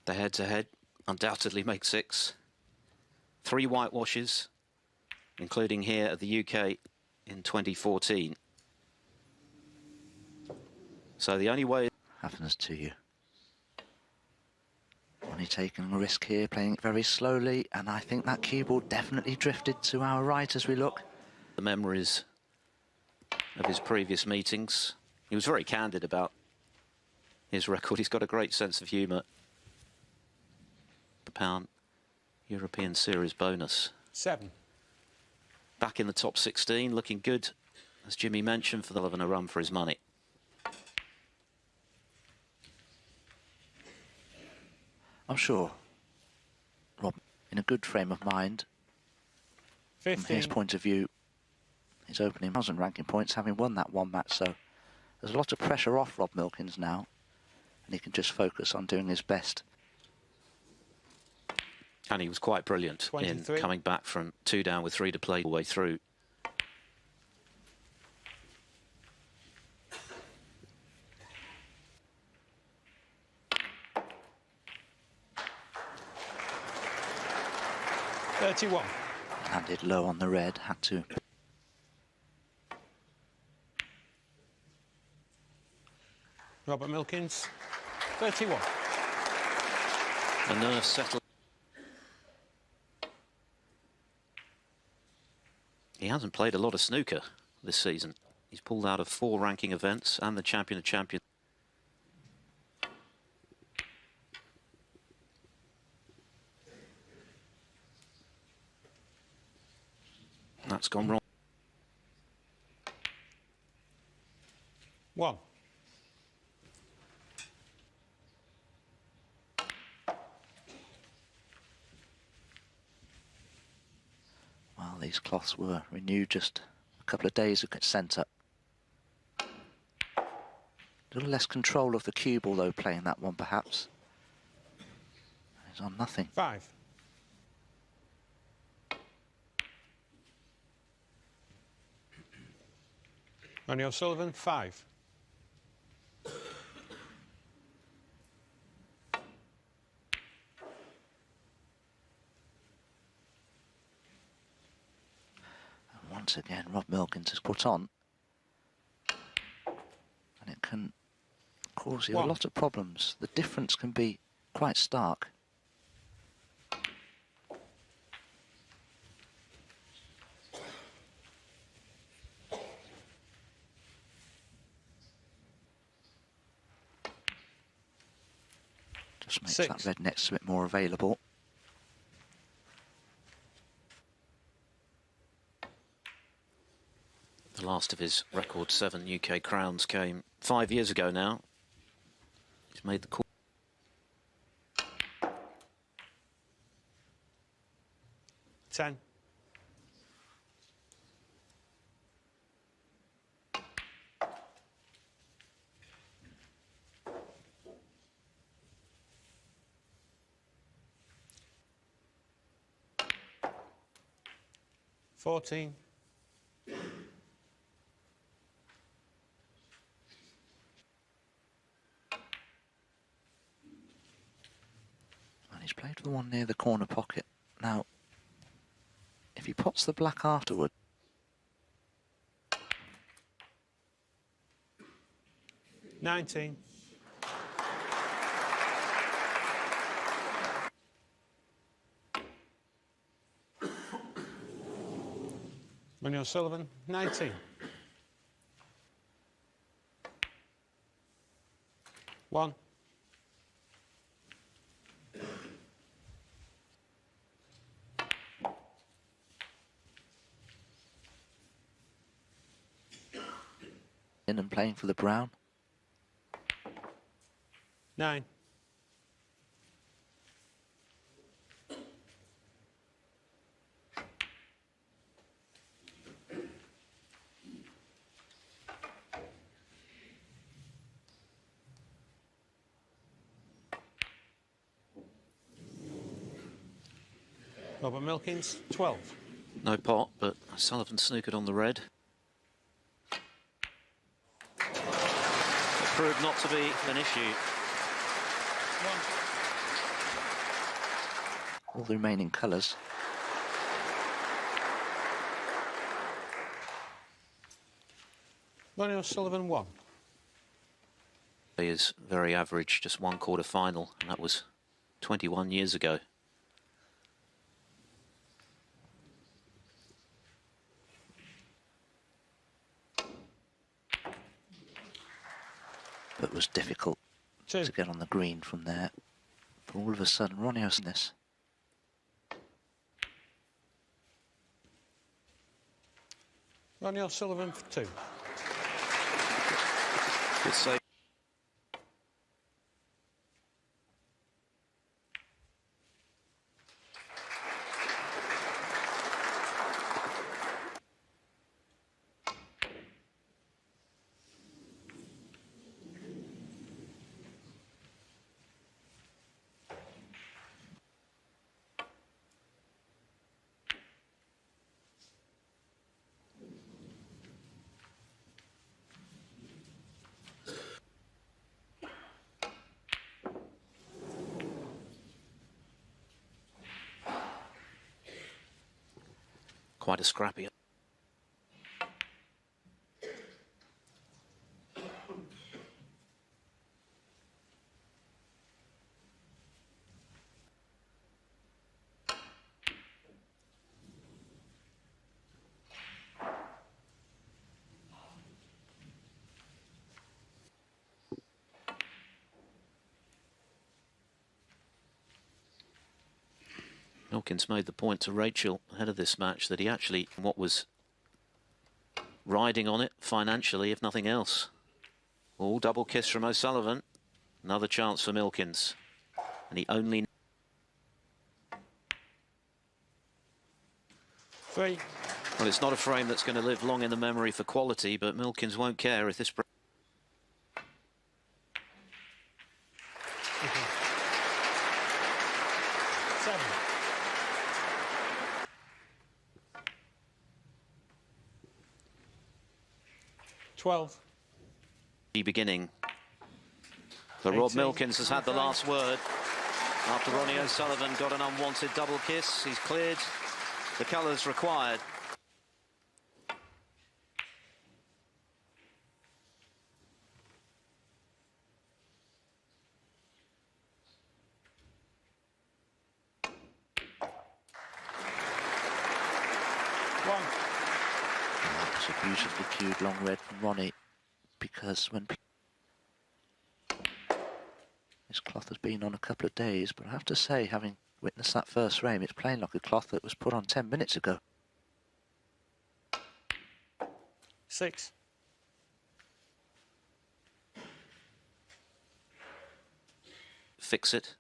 The head-to-head undoubtedly makes 6. 3 whitewashes, including here at the UK in 2014. So the only way happens to you. Ronnie taking a risk here, playing it very slowly, and I think that cue ball definitely drifted to our right as we look. The memories of his previous meetings. He was very candid about his record. He's got a great sense of humour. The £1 European Series bonus. 7. Back in the top 16, looking good, as Jimmy mentioned, for the O'Sullivan, a run for his money. I'm sure Rob, in a good frame of mind, 15. from his point of view, his opening 1,000 ranking points, having won that one match, so there's a lot of pressure off Rob Milkins now, and he can just focus on doing his best. And he was quite brilliant 23. in coming back from 2 down with 3 to play all the way through. $31. Landed low on the red, had to. Robert Milkins, 31. The nerves settled. He hasn't played a lot of snooker this season. He's pulled out of 4 ranking events and the Champion of Champions. That's gone wrong. 1. Well, these cloths were renewed just a couple of days ago at centre. A little less control of the cue ball, though, playing that one, perhaps. He's on nothing. 5. Ronnie O'Sullivan, 5. And once again, Rob Milkins has put on. And it can cause you 1. a lot of problems. The difference can be quite stark. Just makes 6. that red next to it more available. The last of his record 7 UK crowns came 5 years ago now. He's made the call. 10. $14. And he's played for the one near the corner pocket. Now, if he pots the black afterward, 19. Ronnie O'Sullivan, 19. 1. in and playing for the brown. 9. Robert Milkins, 12. No pot, but Sullivan snookered on the red. It proved not to be an issue. 1. all the remaining colours. Ronnie O'Sullivan 1. He is very average, just one quarter final, and that was 21 years ago. But it was difficult 2. to get on the green from there. But all of a sudden, Ronnie O'Sullivan. Ronnie O'Sullivan for 2. Good save. Quite a scrappy. Milkins made the point to Rachel ahead of this match that he actually, what was riding on it financially, if nothing else. All double kiss from O'Sullivan. Another chance for Milkins. And he only... 3. Well, it's not a frame that's going to live long in the memory for quality, but Milkins won't care if this... 7. 12. Beginning. But Rob 18. Milkins has had the last word. After Ronnie O'Sullivan got an unwanted double kiss, he's cleared the colours required. That's a beautifully cued long red from Ronnie, because when this cloth has been on a couple of days, but I have to say, having witnessed that first frame, it's playing like a cloth that was put on 10 minutes ago. 6. Fix it.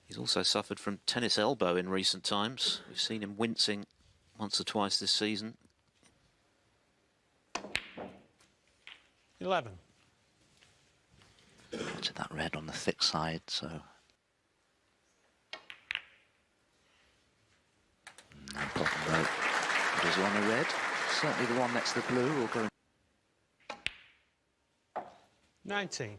He's also suffered from tennis elbow in recent times. We've seen him wincing once or twice this season. 11. To that red on the thick side, so no problem though. Does he want a red? Certainly the one next to the blue will go. 19.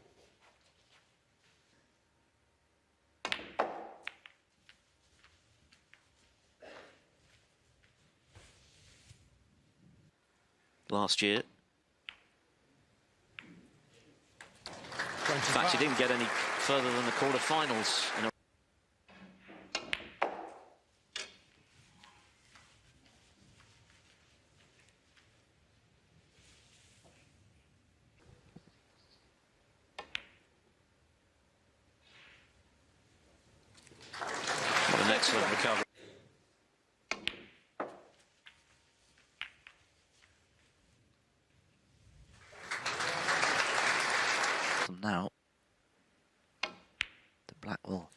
Last year. 25. In fact, he didn't get any further than the quarter-finals. What an excellent recovery. Now, the black will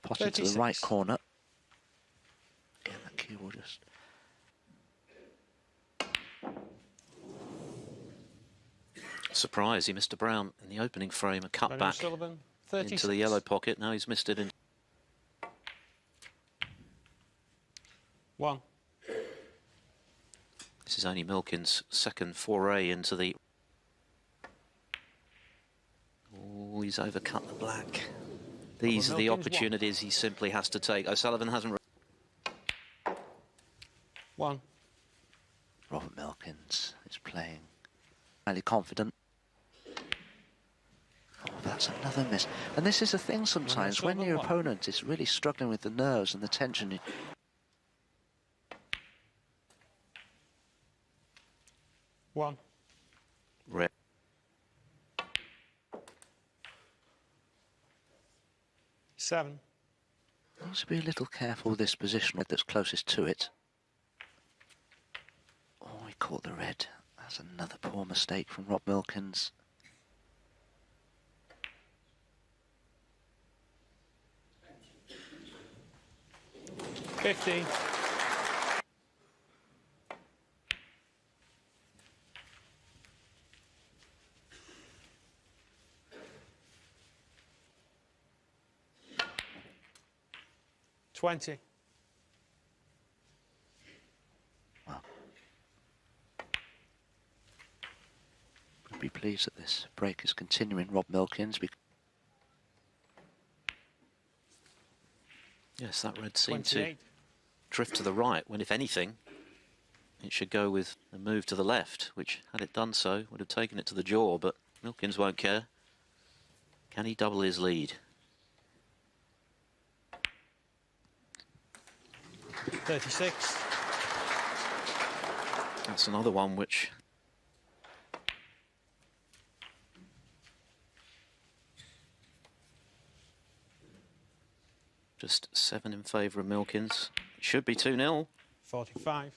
pot into 36. the right corner. Again, that cue will just... Surprise, he missed a brown in the opening frame, a cut Ronnie back O'Sullivan, into 36. the yellow pocket. Now he's missed it in. 1. This is only Milkins' second foray into the... Oh, he's overcut the black. These are the Milkins, one. opportunities he simply has to take. O'Sullivan hasn't... 1. Robert Milkins is playing highly confident. Oh, that's another miss. And this is the thing sometimes, when your opponent is really struggling with the nerves and the tension. 1. Red. 7. Needs to be a little careful with this position that's closest to it. Oh, he caught the red. That's another poor mistake from Rob Milkins. 15. $20. Well, would be pleased that this break is continuing, Rob Milkins. Yes, that red seemed to 28. drift to the right, when if anything, it should go with a move to the left, which, had it done so, would have taken it to the jaw, but Milkins won't care. Can he double his lead? 36. That's another one which... Just 7 in favour of Milkins. It should be 2-0. 45.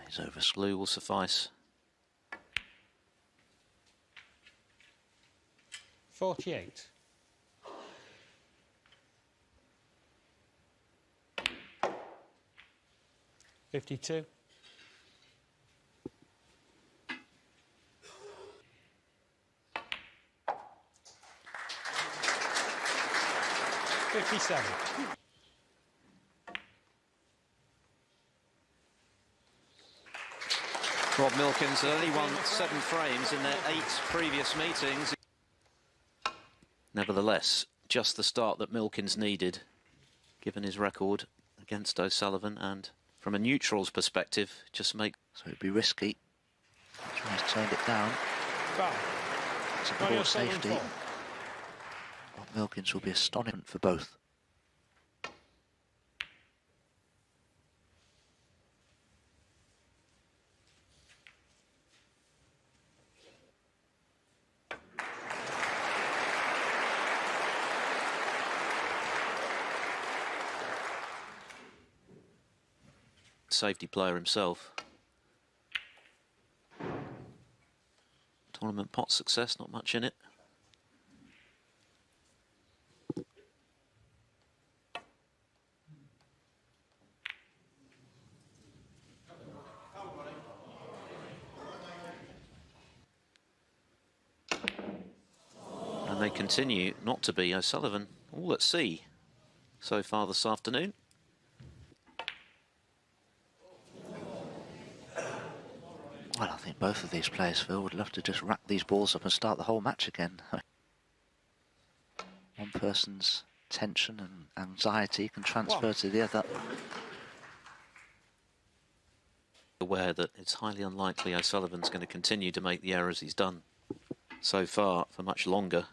He's over. Glue will suffice. 48. $52. 57. Rob Milkins had only won 7 frames in their 8 previous meetings. Nevertheless, just the start that Milkins needed, given his record against O'Sullivan, and from a neutral's perspective, just make... So it'd be risky. He's turned it down. 5. It's a Ronnie poor O'Sullivan, safety. 4. Rob Milkins will be astonishment for both. Safety player himself. Tournament pot success, not much in it. And they continue not to be. O'Sullivan all at sea so far this afternoon. Well, I think both of these players, Phil, would love to just rack these balls up and start the whole match again. One person's tension and anxiety can transfer to the other. Aware that it's highly unlikely O'Sullivan's going to continue to make the errors he's done so far for much longer.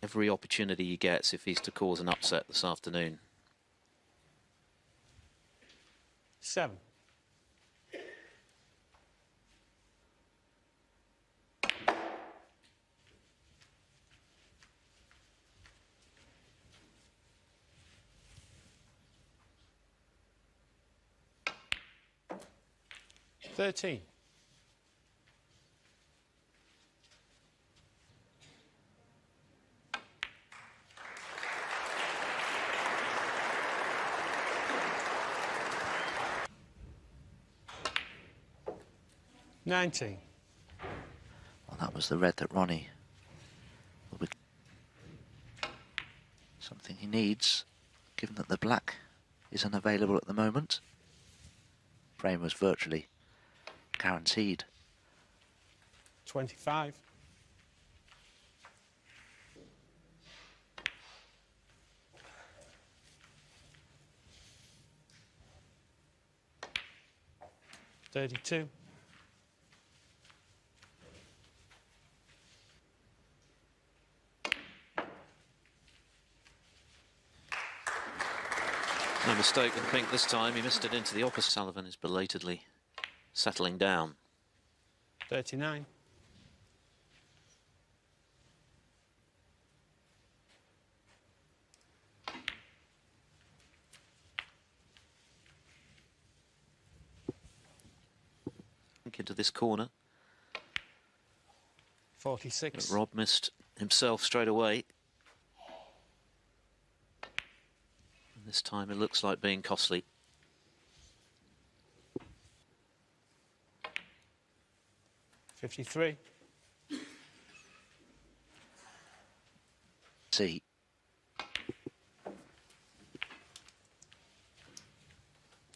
Every opportunity he gets if he's to cause an upset this afternoon. 7. $13. $19. Well, that was the red that Ronnie will be something he needs, given that the black is unavailable at the moment. Frame was virtually guaranteed. 25. 32. No mistake with the pink this time. He missed it into the opposite. Sullivan is belatedly settling down. 39. Into this corner. 46. But Rob missed himself straight away. And this time it looks like being costly. $53. See.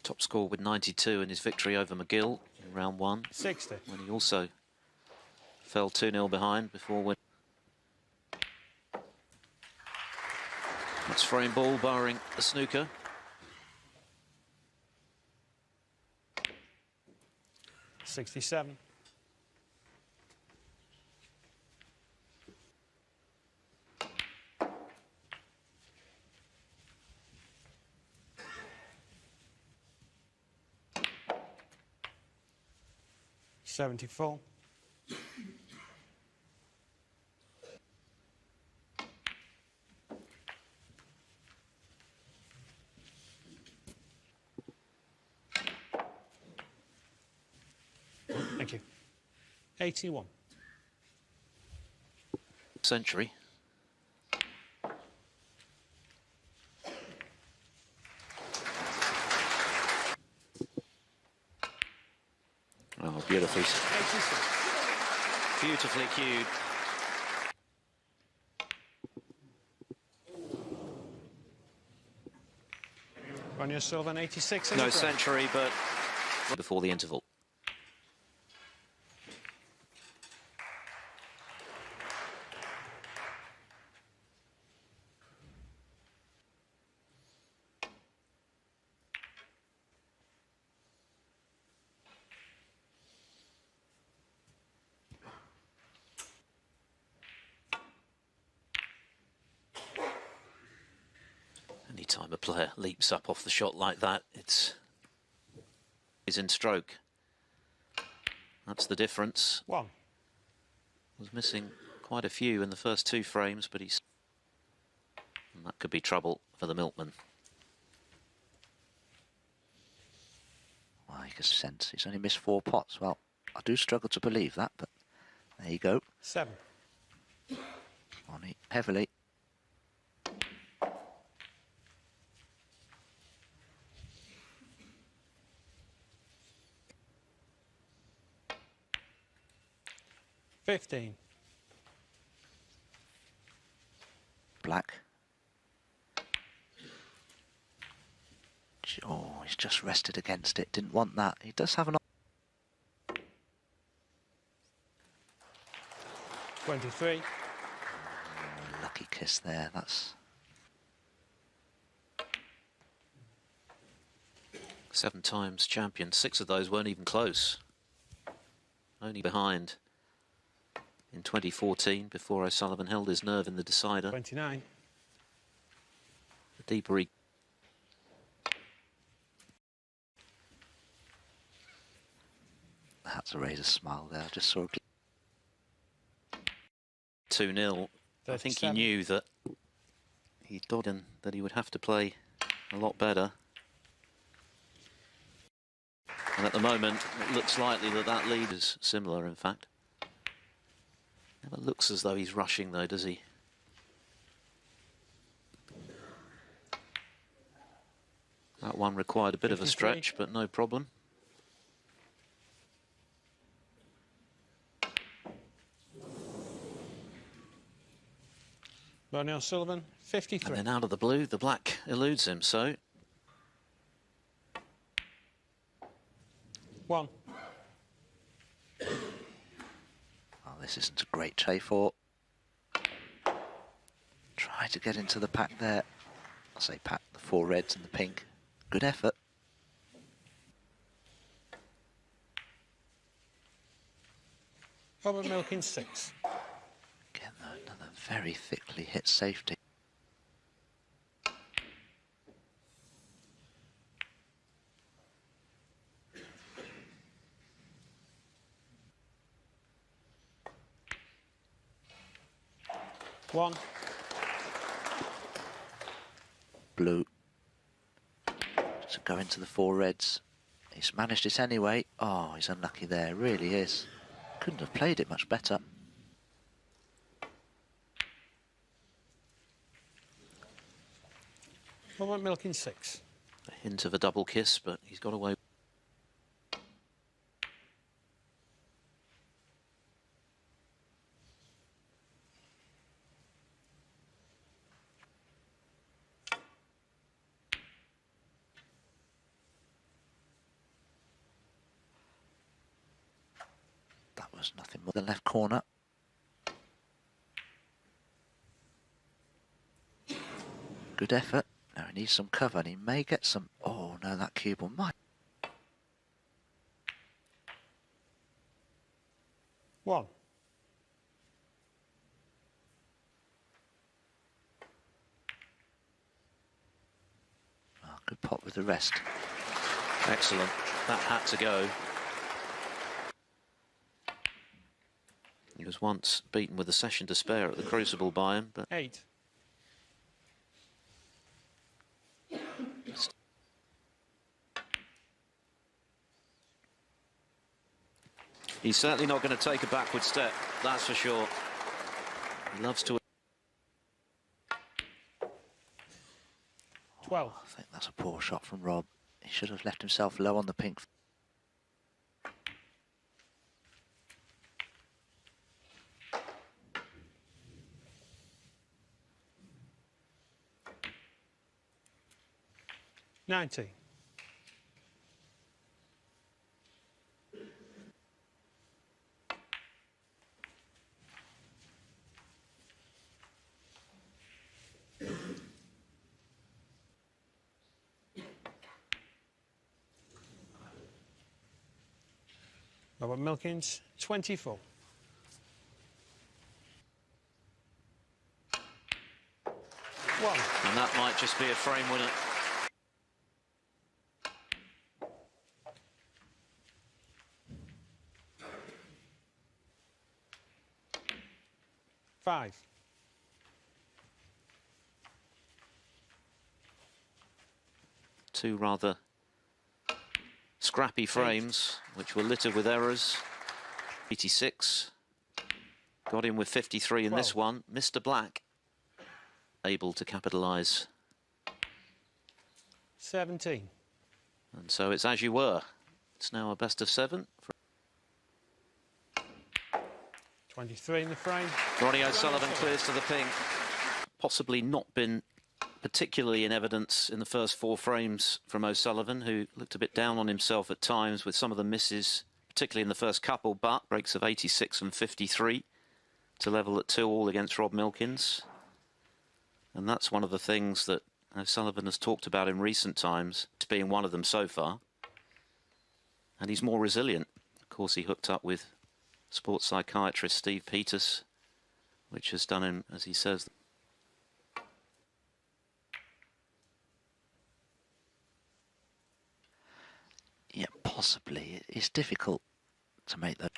Top score with 92 in his victory over McGill in round 1. 60. When he also fell 2-0 behind before winning. That's frame ball barring a snooker. $67. $74. Thank you. 81. Century. Oh, beautifully. 86. Beautifully cued. Ronnie O'Sullivan, 86. No century, but before the interval. Anytime a player leaps up off the shot like that, he's in stroke. That's the difference. 1. Was missing quite a few in the first 2 frames, but and that could be trouble for the milkman. Well, you can sense he's only missed 4 pots. Well, I do struggle to believe that, but there you go. 7. On it heavily. $15. Black. Oh, he's just rested against it. Didn't want that. He does have an... 23. Oh, lucky kiss there. That's... 7 times champion. 6 of those weren't even close. Only behind in 2014 before O'Sullivan held his nerve in the decider. 29. The deeper he... That's a razor smile there. I just saw... 2-0. I think he 37. knew that he thought that he would have to play a lot better. And at the moment, it looks likely that that lead is similar, in fact. Never looks as though he's rushing, though, does he? That one required a bit of a 53. stretch, but no problem. Ronnie O'Sullivan, 53. And then out of the blue, the black eludes him, so... 1. Oh, this isn't a great tray for. Try to get into the pack there. I say pack, the 4 reds and the pink. Good effort. Robert Milkins 6. Again, another very thickly hit safety. One. Blue. To go into the four reds. He's managed it anyway. Oh, he's unlucky there, really is. Couldn't have played it much better. Robert Milkins 6. A hint of a double kiss, but he's got away. That was nothing more than left corner. Good effort. Now he needs some cover and he may get some... Oh no, that cue ball might... One. Oh, good pot with the rest. Excellent. That had to go. He was once beaten with a session to spare at the Crucible by him, but 8. he's certainly not going to take a backward step, that's for sure. He loves to... 12. I think that's a poor shot from Rob. He should have left himself low on the pink. $90. Robert Milkins 24. One. And that might just be a frame winner. Five. Two rather scrappy frames, which were littered with errors. 86. Got in with 53 in 12. this one. Mr. Black able to capitalise. 17. And so it's as you were. It's now a best of 7. 23 in the frame. Ronnie O'Sullivan clears to the pink. Possibly not been particularly in evidence in the first 4 frames from O'Sullivan, who looked a bit down on himself at times with some of the misses, particularly in the first couple, but breaks of 86 and 53 to level at 2-all against Rob Milkins. And that's one of the things that O'Sullivan has talked about in recent times, to being one of them so far. And he's more resilient. Of course, he hooked up with sports psychiatrist Steve Peters, which has done him, as he says. Yeah, possibly. It's difficult to make that.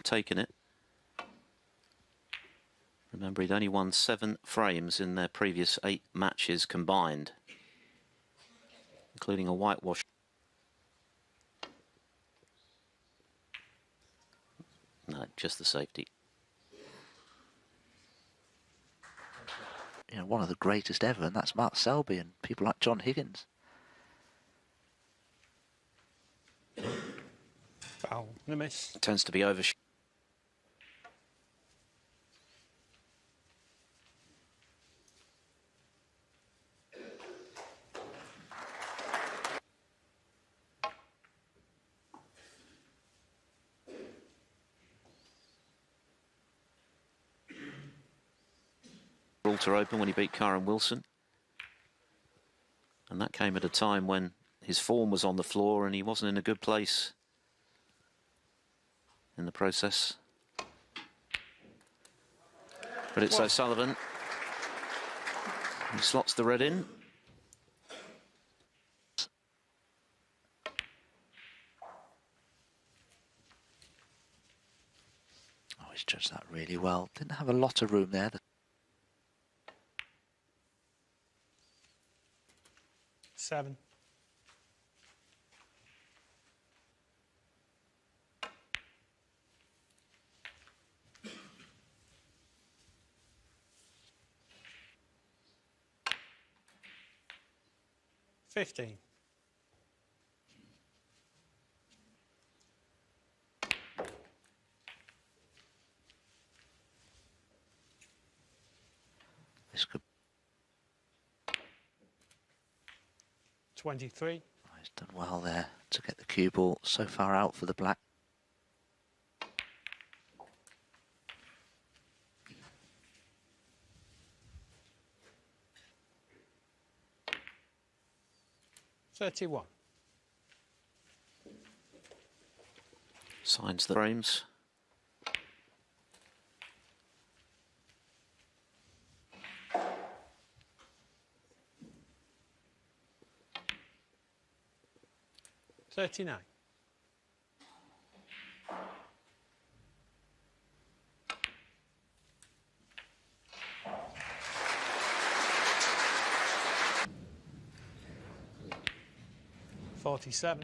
Taken it. Remember, he'd only won 7 frames in their previous 8 matches combined, including a whitewash. No, just the safety. You know, one of the greatest ever, and that's Mark Selby and people like John Higgins. Foul. The miss. Tends to be over. To open when he beat Karen Wilson. And that came at a time when his form was on the floor and he wasn't in a good place in the process. But it's O'Sullivan. He slots the red in. Oh, he's judged that really well. Didn't have a lot of room there. 7. $15. This could... 23. Oh, he's done well there to get the cue ball so far out for the black. $31. Signs the frames. $39. $47.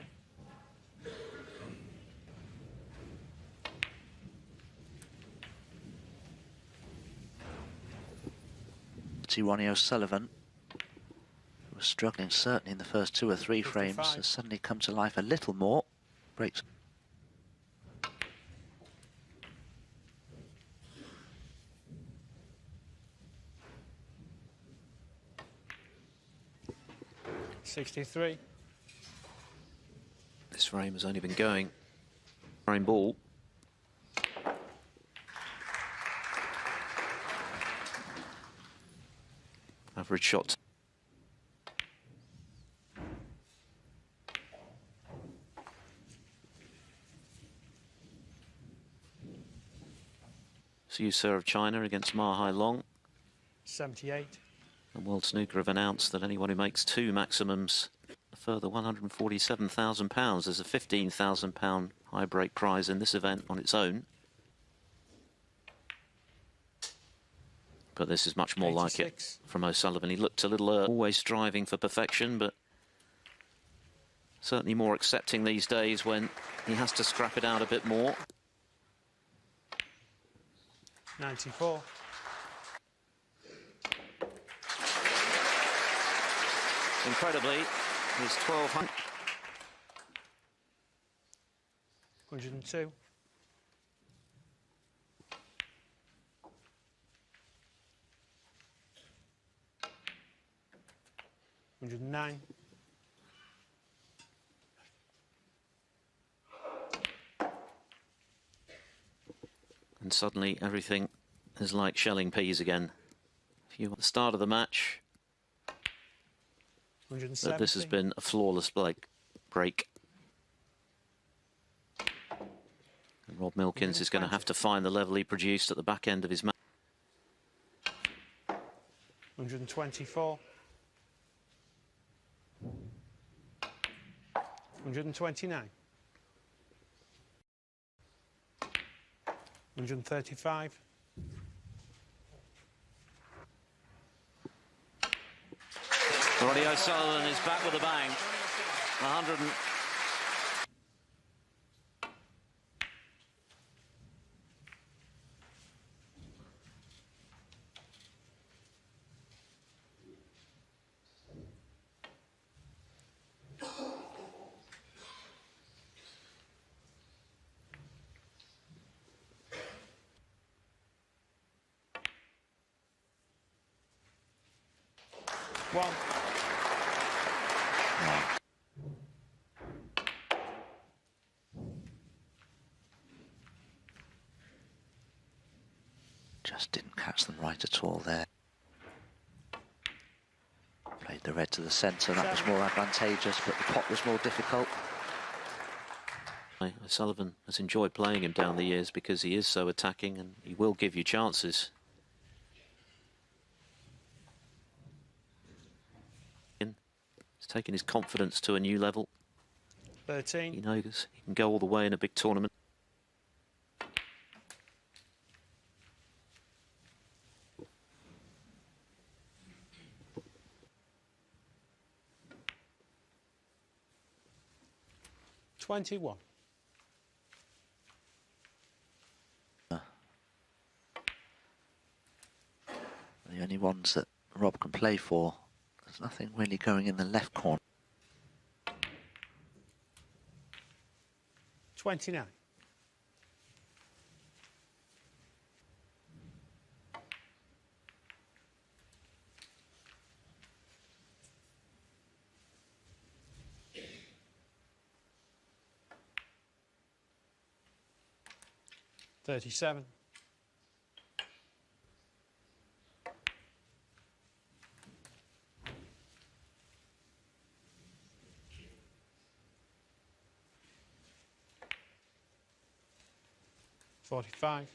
See Ronnie O'Sullivan, who was struggling certainly in the first 2 or 3 frames, 55. has suddenly come to life a little more. Breaks. $63. This frame has only been going. Frame ball. Average shot. Suser of China against Ma Hai Long. 78. And World Snooker have announced that anyone who makes 2 maximums, a further £147,000. There's a £15,000 high break prize in this event on its own. But this is much more 86. like it from O'Sullivan. He looked a little always striving for perfection, but certainly more accepting these days when he has to scrap it out a bit more. 94. Incredibly, he's 1200. 102. 109. And suddenly everything is like shelling peas again. If you at the start of the match, that this has been a flawless break. And Rob Milkins is going to have to find the level he produced at the back end of his match. 124. 129. 135. Ronnie O'Sullivan is back with a bang. 100 and... One. Just didn't catch them right at all there. Played Played the red to the centre, that was more advantageous, but the pot was more difficult. O'Sullivan has enjoyed playing him down the years because he is so attacking and he will give you chances. He's taken his confidence to a new level. 13. He knows he can go all the way in a big tournament. $21. The only ones that Rob can play for, there's nothing really going in the left corner. 29. $37. $45.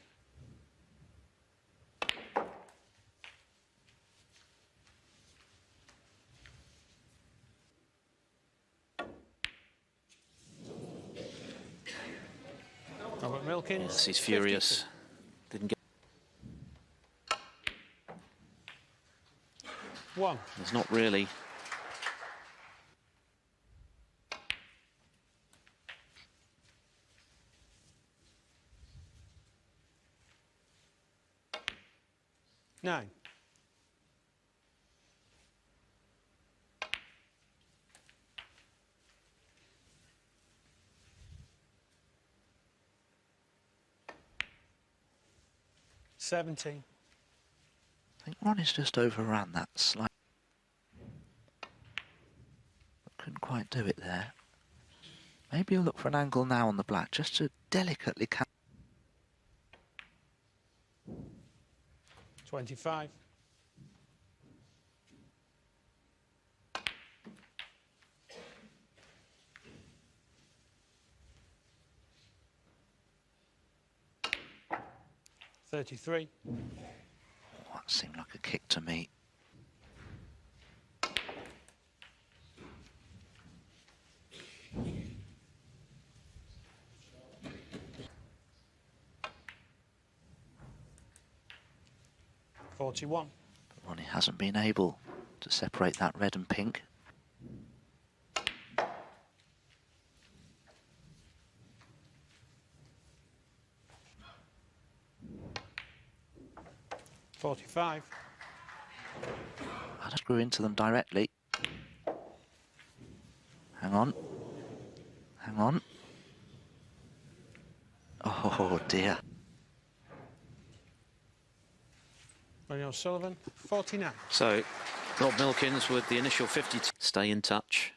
Robert Milkins. Yes, he's furious. 52. Didn't get. One. There's not really. Nine. $17. I think Ronnie's just overran that slightly. Couldn't quite do it there. Maybe he'll look for an angle now on the black, just to delicately count. 25. $33. Oh, that seemed like a kick to me. $41. But Ronnie hasn't been able to separate that red and pink. $45. I just grew into them directly. Hang on. Hang on. Oh dear. Ronnie O'Sullivan. 49. So, Rob Milkins with the initial 52. Stay in touch.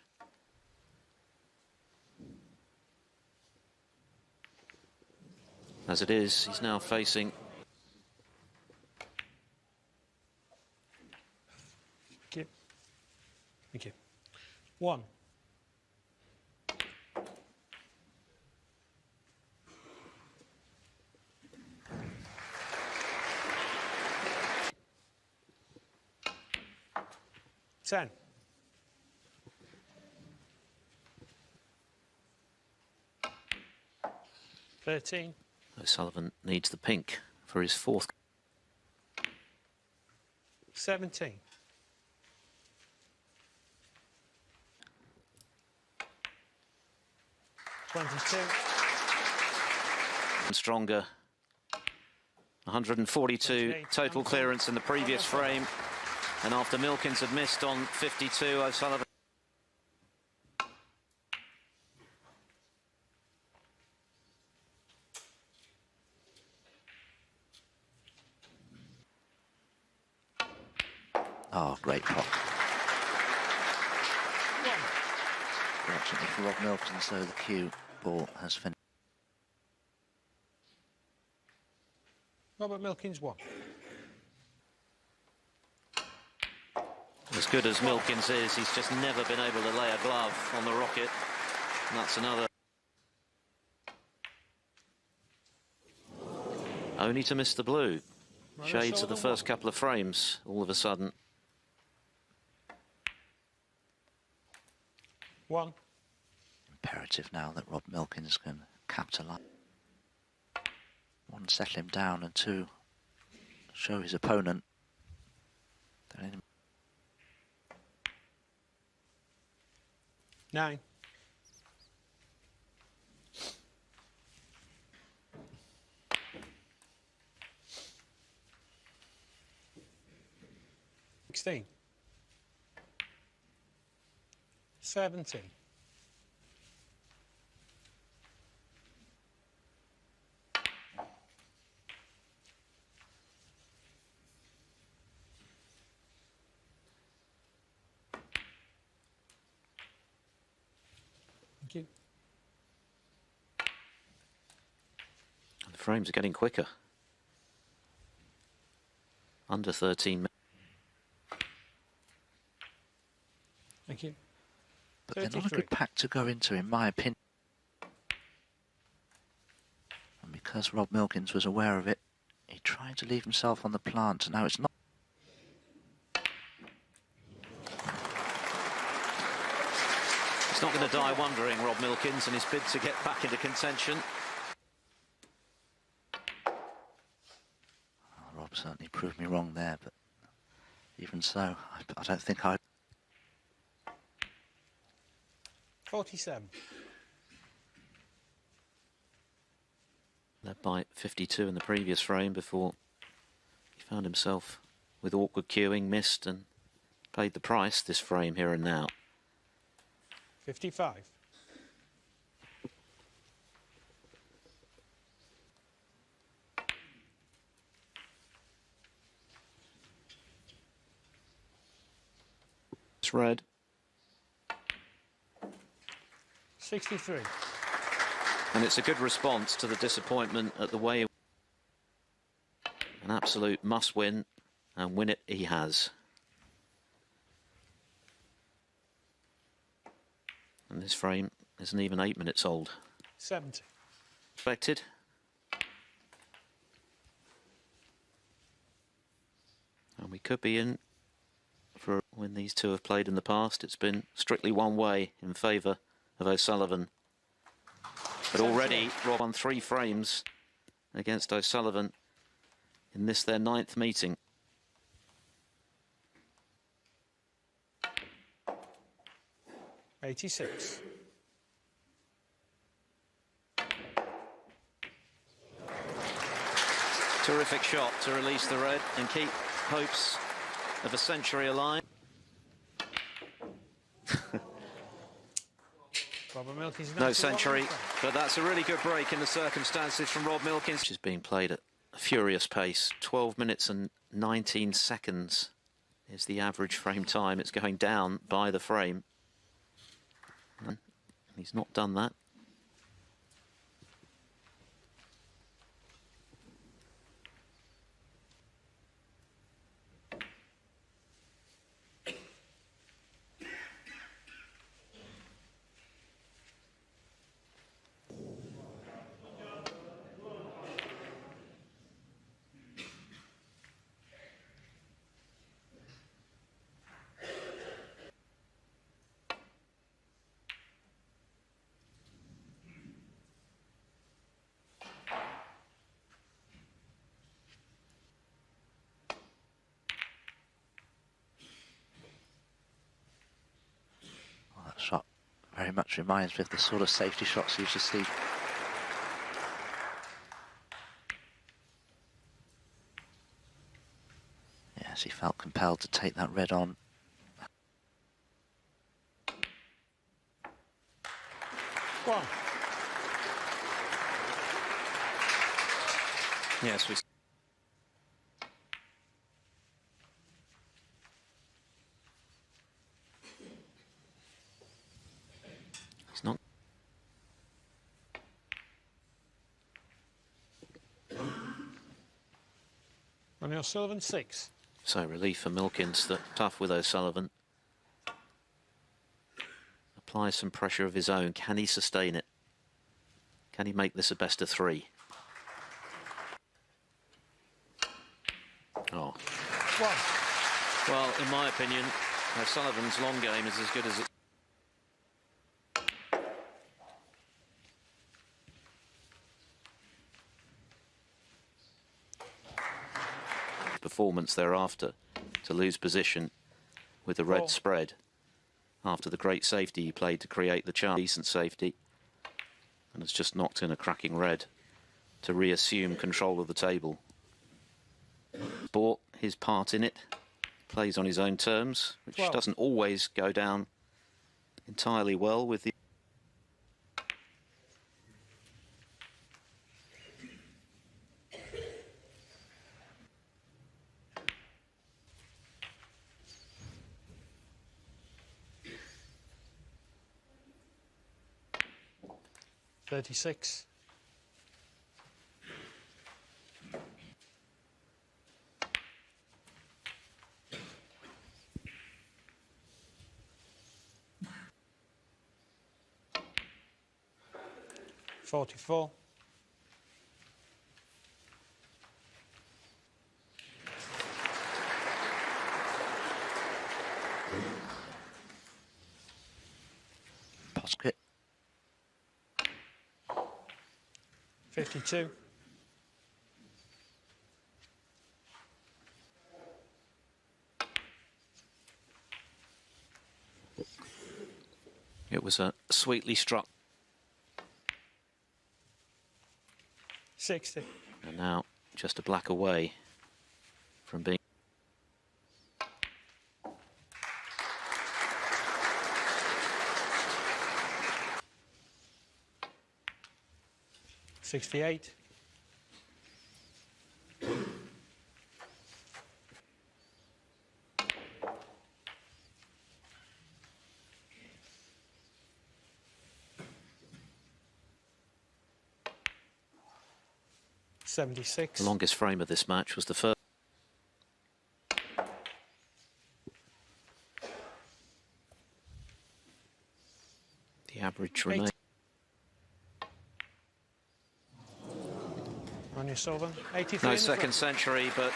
As it is, he's now facing. Thank you. Thank you. One. $10. $13. O'Sullivan needs the pink for his fourth. 17. $22. And stronger. 142 total clearance in the previous frame. And after Milkins had missed on 52, O'Sullivan. Oh, great pot. Fortunately for Rob Milkins, though, the cue ball has finished. Robert Milkins 1. as good as Milkins is, he's just never been able to lay a glove on the rocket. And that's another. Only to miss the blue. Shades of the first couple of frames, all of a sudden. 1. Imperative now that Rob Milkins can capitalise. 1, settle him down, and 2, show his opponent. 9. $16. 17. Thank you. The frames are getting quicker. Under 13 minutes. Thank you. But they're not a good pack to go into, in my opinion. And because Rob Milkins was aware of it, he tried to leave himself on the plant, and now it's not. He's not going to die wondering, Rob Milkins, in his bid to get back into contention. Rob certainly proved me wrong there, but even so, I don't think I... 47. Led by 52 in the previous frame before he found himself with awkward queuing, missed and paid the price this frame here and now. 55. It's red. 63. And it's a good response to the disappointment at the way. An absolute must win, and win it he has. And this frame isn't even 8 minutes old. 70. Expected. And we could be in for when these two have played in the past. It's been strictly one way in favour of O'Sullivan. But already Rob won 3 frames against O'Sullivan in this their 9th meeting. $86. Terrific shot to release the red and keep hopes of a century alive. Robert Milkins. No century, but that's a really good break in the circumstances from Rob Milkins. Which is being played at a furious pace. 12 minutes and 19 seconds is the average frame time. It's going down by the frame. And he's not done that. Shot very much reminds me of the sort of safety shots you used to see. Yes, he felt compelled to take that red on. One. Yes, we. It's not. Ronnie O'Sullivan, 6. So relief for Milkins, that tough with O'Sullivan. Applies some pressure of his own. Can he sustain it? Can he make this a best of three? Oh. One. Well, in my opinion, O'Sullivan's long game is as good as it. Performance thereafter to lose position with the red Four. spread after the great safety he played to create the chance, decent safety, and has just knocked in a cracking red to reassume control of the table. Bought his part in it, plays on his own terms, which 12. doesn't always go down entirely well with the. $36. $44. Posket. 52. It was a sweetly struck. 60. And now just a black away from being. $68. $76. The longest frame of this match was the first. The average remains. Ronnie O'Sullivan. 83. No in the second front. century, but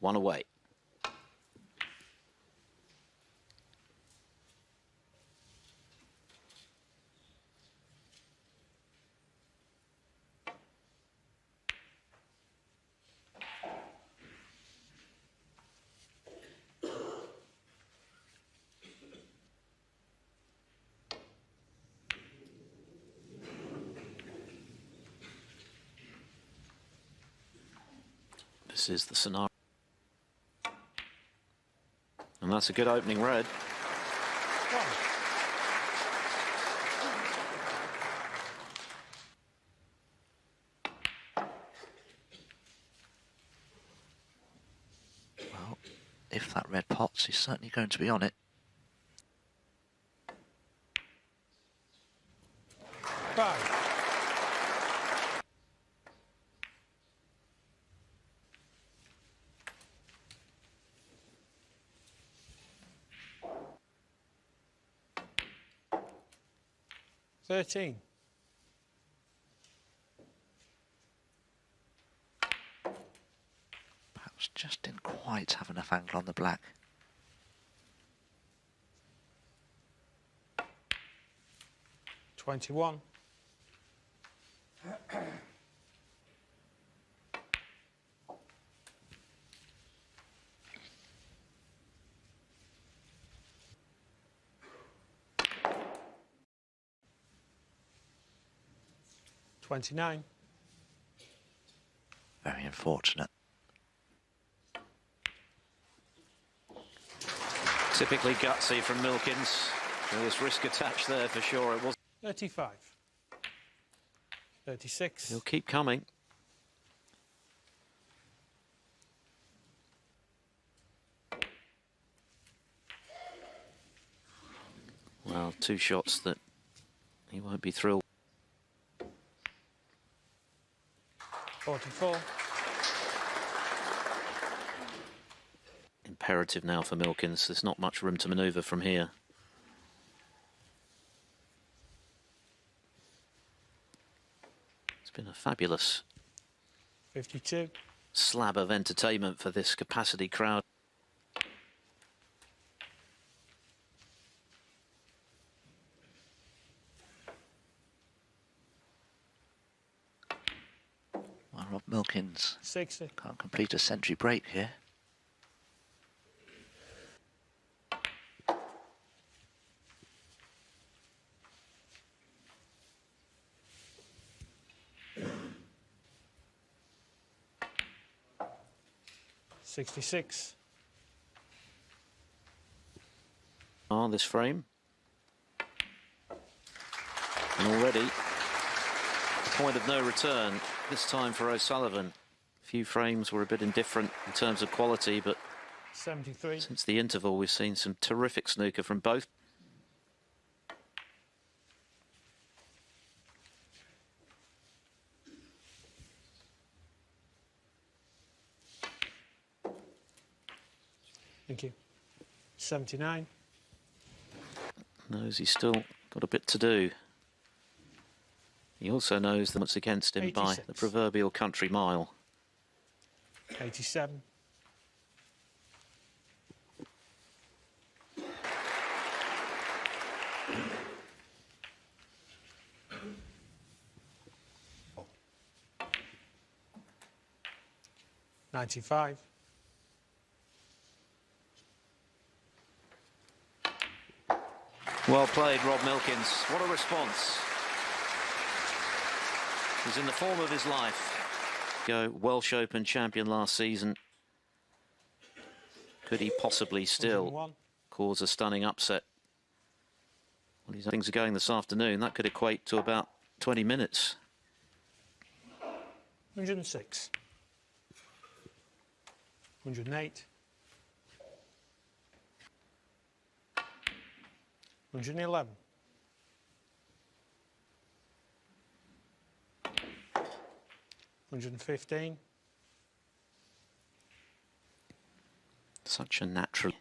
one away. This is the scenario. And that's a good opening red. One. Well, if that red pots, he's certainly going to be on it. Five. $13. Perhaps just didn't quite have enough angle on the black. $21. $29. Very unfortunate. Typically gutsy from Milkins. There was risk attached there for sure. It was. 35. 36. He'll keep coming. Well, two shots that he won't be thrilled. 44. imperative now for Milkins. There's not much room to manoeuvre from here. It's been a fabulous 52. slab of entertainment for this capacity crowd. Well, Rob Milkins 60. can't complete a century break here. $66. On this frame. And already, point of no return, this time for O'Sullivan. A few frames were a bit indifferent in terms of quality, but 73. since the interval, we've seen some terrific snooker from both. Thank you. 79. Knows he's still got a bit to do. He also knows that what's against him by 86. the proverbial country mile. 87. $95. Well played, Rob Milkins. What a response. He's in the form of his life. Welsh Open champion last season. Could he possibly still 101. cause a stunning upset? Well, things are going this afternoon. That could equate to about 20 minutes. 106. 108. 111. 115. Such a natural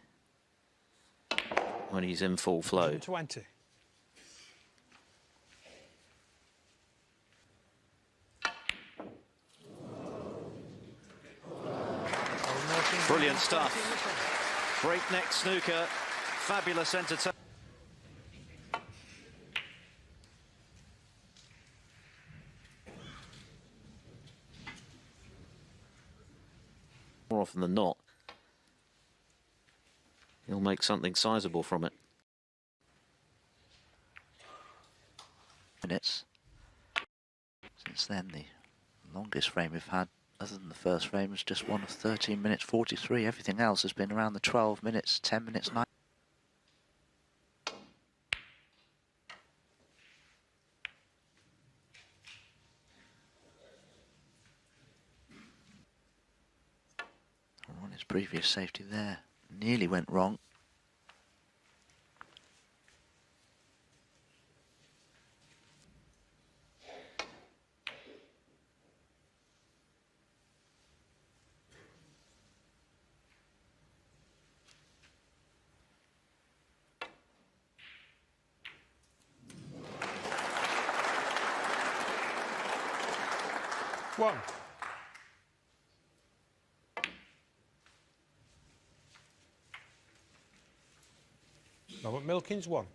when he's in full flow. 120. Brilliant stuff. Breakneck snooker. Fabulous entertainment. More often than not, he'll make something sizable from it. Minutes. Since then, the longest frame we've had, other than the first frame, was just one of 13 minutes 43. Everything else has been around the 12 minutes, 10 minutes, 9. On his previous safety there, nearly went wrong. One. Robert Milkins, 1.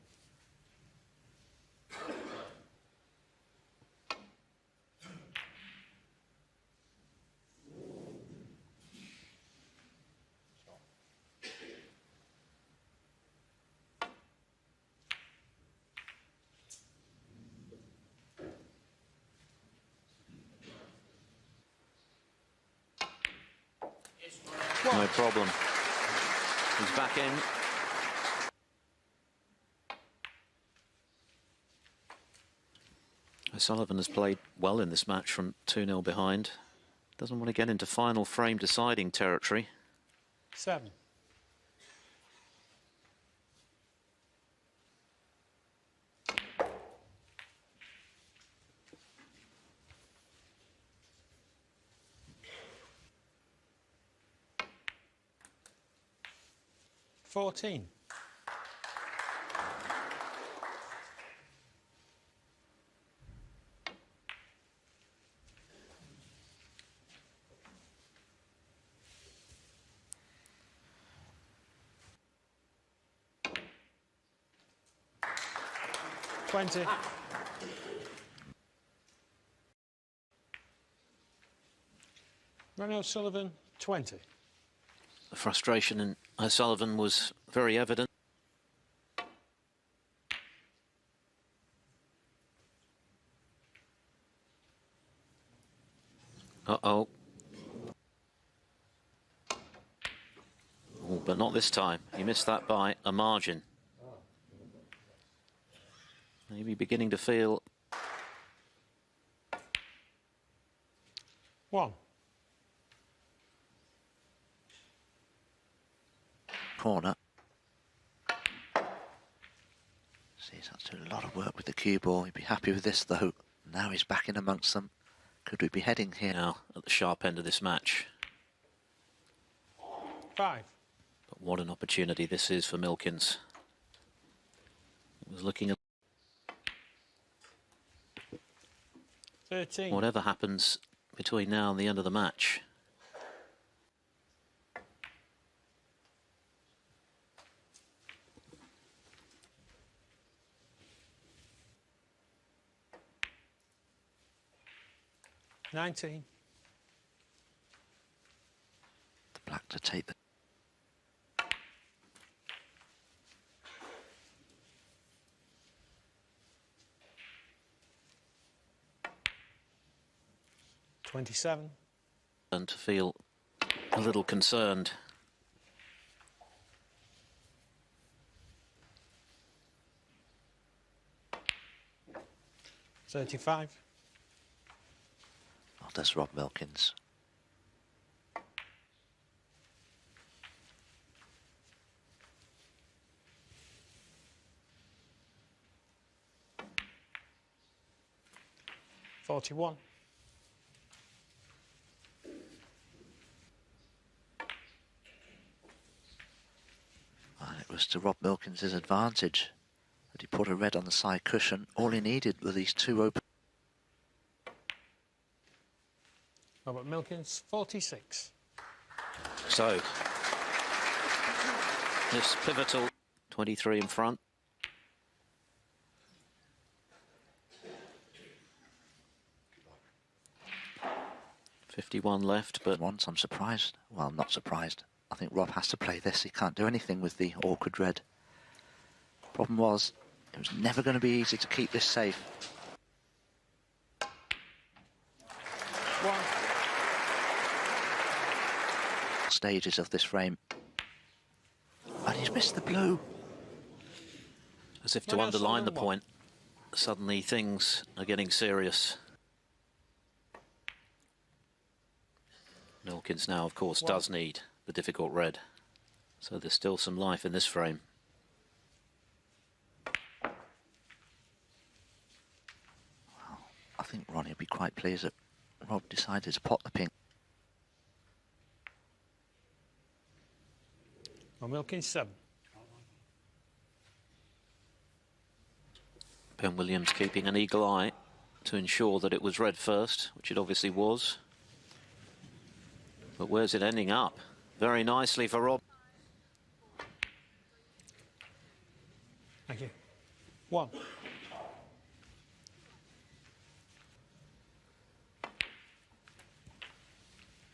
No problem. He's back in. O'Sullivan has played well in this match from 2-0 behind. Doesn't want to get into final frame deciding territory. 7. 14. $20. Ronnie O'Sullivan, 20. The frustration in O'Sullivan was very evident. Uh-oh. Oh, but not this time. He missed that by a margin. Maybe beginning to feel... 1. Corner. See, he's had to do a lot of work with the cue ball. He'd be happy with this, though. Now he's back in amongst them. Could we be heading here? Now, at the sharp end of this match. 5. But what an opportunity this is for Milkins. He was looking at... 13. Whatever happens between now and the end of the match. $19. The black to take the... $27. And to feel a little concerned. $35. Oh, there's Rob Milkins. $41. And it was to Rob Milkins' advantage that he put a red on the side cushion. All he needed were these two open... Robert Milkins, 46. So, this pivotal 23 in front. $51 left, but Once I'm surprised. Well, I'm not surprised. I think Rob has to play this. He can't do anything with the awkward red. Problem was, it was never going to be easy to keep this safe. 1. Stages of this frame. And he's missed the blue. as if to Well, underline the that's point, suddenly things are getting serious. Milkins now, of course, does need the difficult red. So there's still some life in this frame. Well, I think Ronnie would be quite pleased that Rob decided to pot the pink. Well, Milkins 7. Ben Williams keeping an eagle eye to ensure that it was red first, which it obviously was. But where's it ending up? Very nicely for Rob. Thank you. 1.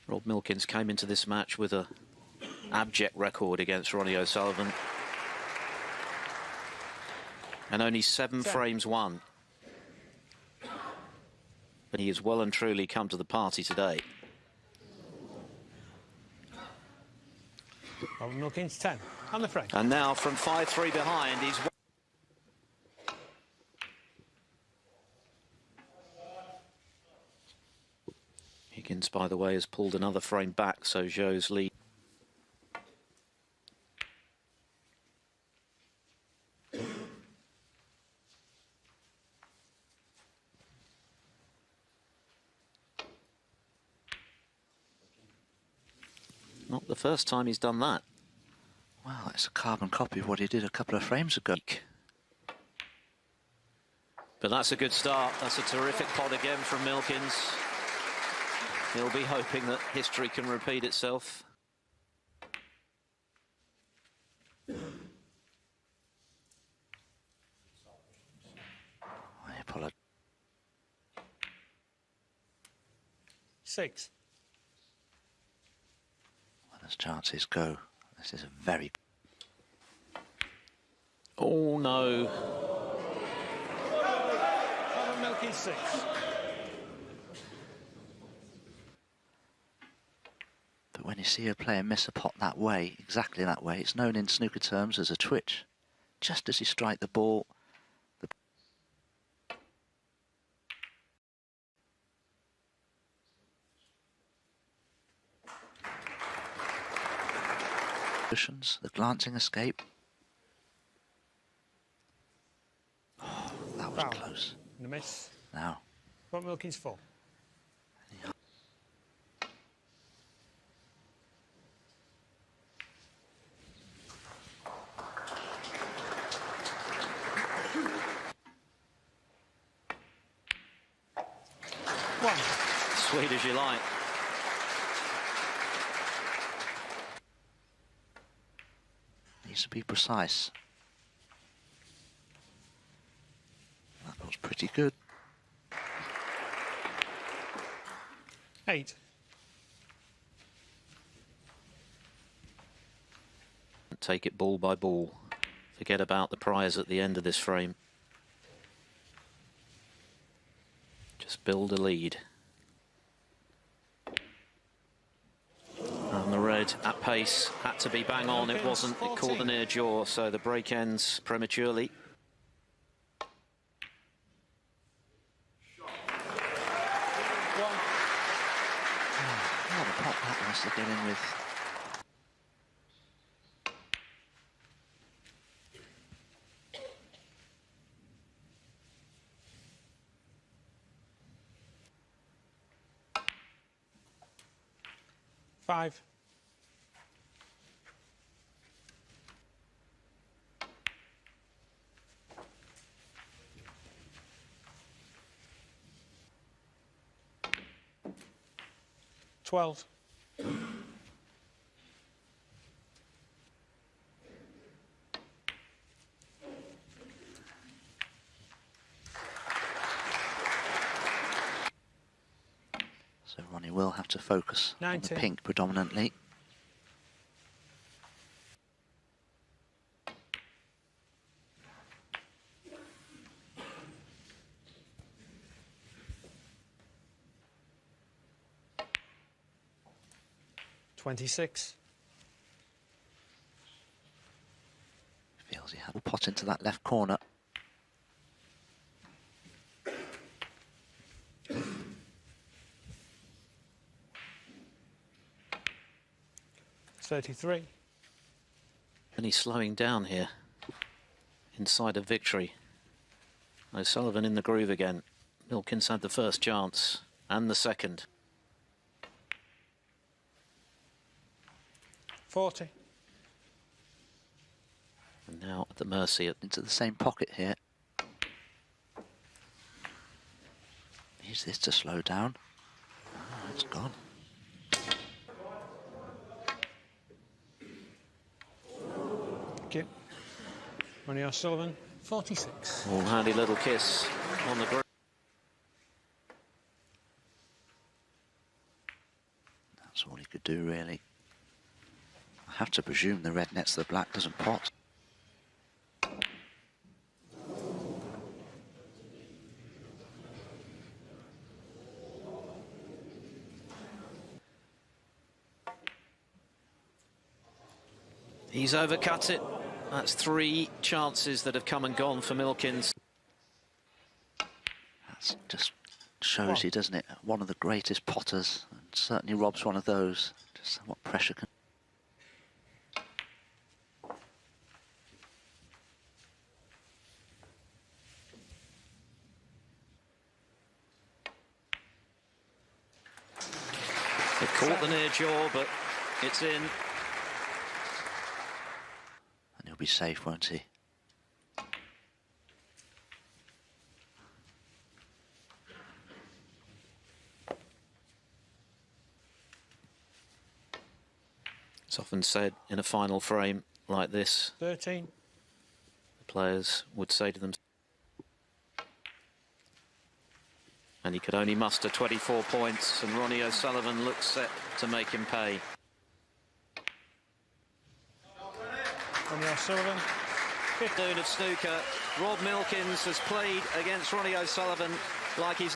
Rob Milkins came into this match with a abject record against Ronnie O'Sullivan. And only 7 frames won. But he has well and truly come to the party today. Robert Milkins 10. On the frame. And now from 5-3 behind, he's... Higgins, by the way, has pulled another frame back, so Zhou's lead. Not the first time he's done that. Well, It's a carbon copy of what he did a couple of frames ago. But that's a good start. That's a terrific pot again from Milkins. He'll be hoping that history can repeat itself. I apologize. 6. Well, as chances go, this is a very... Oh, no. Robert Milkins 6. But when you see a player miss a pot that way, exactly that way, it's known in snooker terms as a twitch. Just as you strike the ball, the cushions, the glancing escape. Oh, that was Foul. close. And a miss. Now, Robert Milkins 4. Sweet as you like. Needs to be precise. That was pretty good. 8. Take it ball by ball. Forget about the prize at the end of this frame. Just build a lead. And the red at pace had to be bang on. It wasn't. It caught the near jaw, so the break ends prematurely. What a pot that was to get in with. Five. $12. So Ronnie will have to focus on the 19. pink predominantly. $26. Feels he had a pot into that left corner. $33. And he's slowing down here. Inside of victory. O'Sullivan in the groove again. Milkins had the first chance and the second. 40. And now at the mercy of... Into the same pocket here. Needs this to slow down. Oh, it's gone. Thank you. Ronnie O'Sullivan, 46. Oh, handy little kiss on the groove. That's all he could do, really. I have to presume the red nets the black doesn't pot. He's overcut it. That's 3 chances that have come and gone for Milkins. That just shows you, doesn't it? One of the greatest potters, and certainly Rob's one of those. Just what pressure can... It caught the near jaw, but it's in. be safe, won't he? It's often said in a final frame like this, 13. the players would say to them, and he could only muster 24 points, and Ronnie O'Sullivan looks set to make him pay. Ronnie O'Sullivan. Afternoon of snooker. Rob Milkins has played against Ronnie O'Sullivan like he's